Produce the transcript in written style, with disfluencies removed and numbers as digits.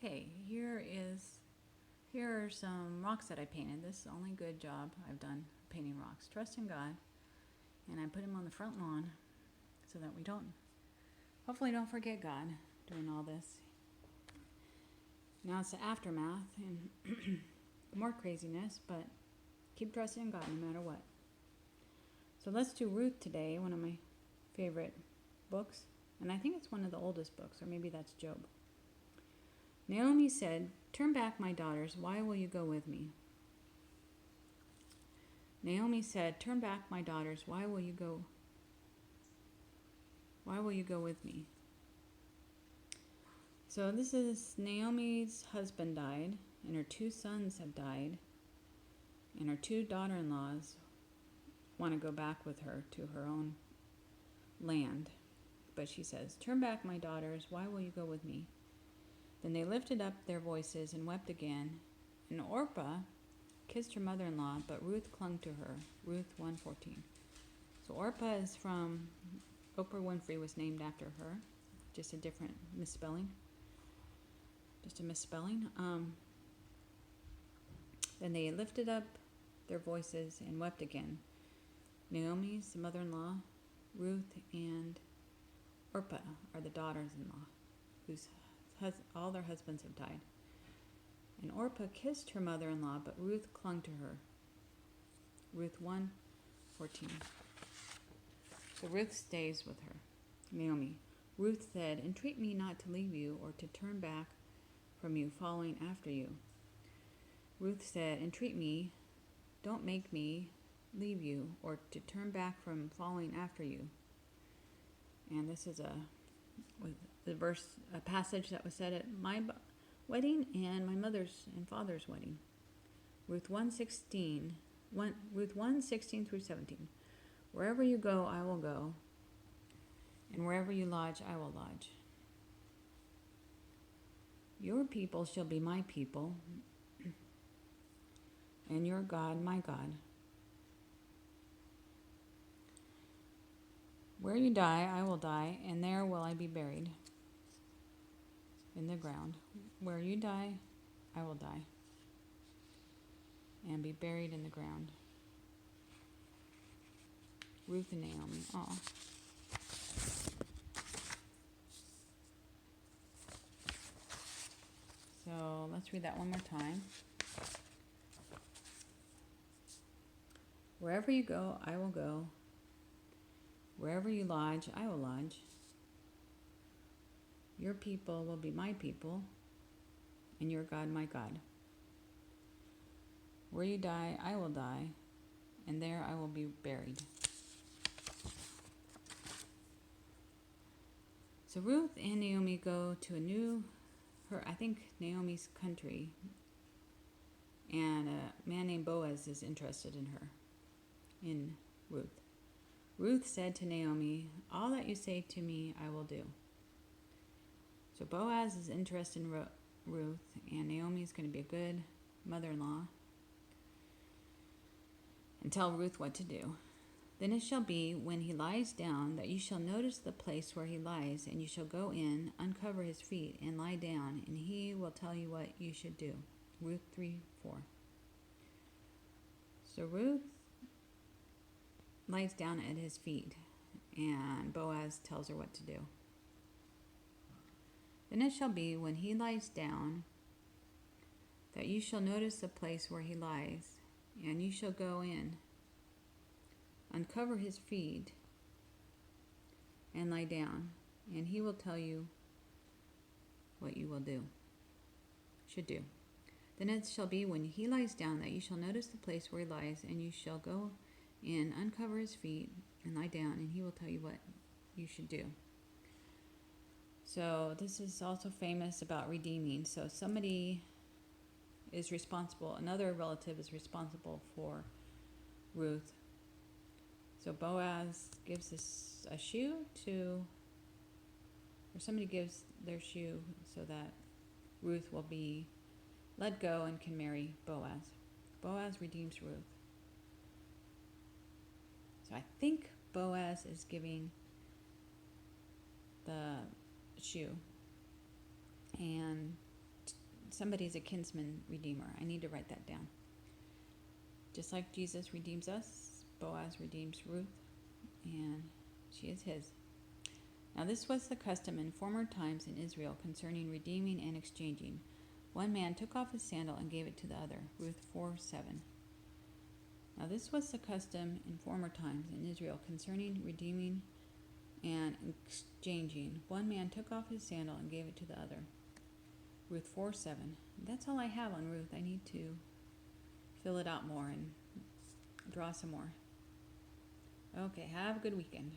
okay, here are some rocks that I painted. This is the only good job I've done painting rocks. Trust in God. And I put him on the front lawn so that we hopefully don't forget God during all this. Now it's the aftermath and more craziness, but keep trusting in God no matter what. So let's do Ruth today, one of my favorite books. And I think it's one of the oldest books, or maybe that's Job. Naomi said, "Turn back, my daughters. Why will you go with me?" Naomi said, "Turn back, my daughters. Why will you go? Why will you go with me?" So this is Naomi's husband died, and her 2 sons have died, and her 2 daughter-in-laws want to go back with her to her own land. But she says, "Turn back, my daughters. Why will you go with me?" Then they lifted up their voices and wept again. And Orpah kissed her mother-in-law, but Ruth clung to her. Ruth 1:14. So Orpah is from, Oprah Winfrey was named after her. Just a different misspelling. Just a misspelling. Then they lifted up their voices and wept again. Naomi's mother-in-law, Ruth, and Orpah are the daughters-in-law whose all their husbands have died. And Orpah kissed her mother-in-law, but Ruth clung to her. Ruth 1:14. So Ruth stays with her. Naomi. Ruth said, "Entreat me not to leave you or to turn back from you, following after you." Ruth said, "Entreat me, don't make me leave you or to turn back from following after you." And this is a passage that was said at my wedding and my mother's and father's wedding. Ruth 1:16 through 17. "Wherever you go, I will go, and wherever you lodge, I will lodge. Your people shall be my people, and your God my God. Where you die, I will die, and there will I be buried in the ground. Where you die, I will die, and be buried in the ground." Ruth and Naomi. Oh. So let's read that one more time. "Wherever you go, I will go. Wherever you lodge, I will lodge. Your people will be my people, and your God my God. Where you die, I will die, and there I will be buried." So Ruth and Naomi go to I think Naomi's country, and a man named Boaz is interested in Ruth. Ruth said to Naomi, "All that you say to me, I will do." So Boaz is interested in Ruth, and Naomi is going to be a good mother-in-law and tell Ruth what to do. "Then it shall be, when he lies down, that you shall notice the place where he lies, and you shall go in, uncover his feet, and lie down, and he will tell you what you should do." Ruth 3:4. So Ruth lies down at his feet, and Boaz tells her what to do. "Then it shall be, when he lies down, that you shall notice the place where he lies, and you shall go in, uncover his feet, and lie down, and he will tell you what you should do. Then it shall be, when he lies down, that you shall notice the place where he lies, and you shall go in, uncover his feet, and lie down, and he will tell you what you should do." So this is also famous about redeeming. So somebody is responsible, another relative is responsible for Ruth. So Boaz gives a shoe or somebody gives their shoe so that Ruth will be let go and can marry Boaz. Boaz redeems Ruth. So I think Boaz is giving the shoe and somebody's a kinsman redeemer. I need to write that down. Just like Jesus redeems us, Boaz redeems Ruth, and she is his. Now this was the custom in former times in Israel concerning redeeming and exchanging. One man took off his sandal and gave it to the other. Ruth 4:7. Now this was the custom in former times in Israel concerning redeeming and exchanging. One man took off his sandal and gave it to the other. Ruth 4:7. That's all I have on Ruth. I need to fill it out more and draw some more. Okay, have a good weekend.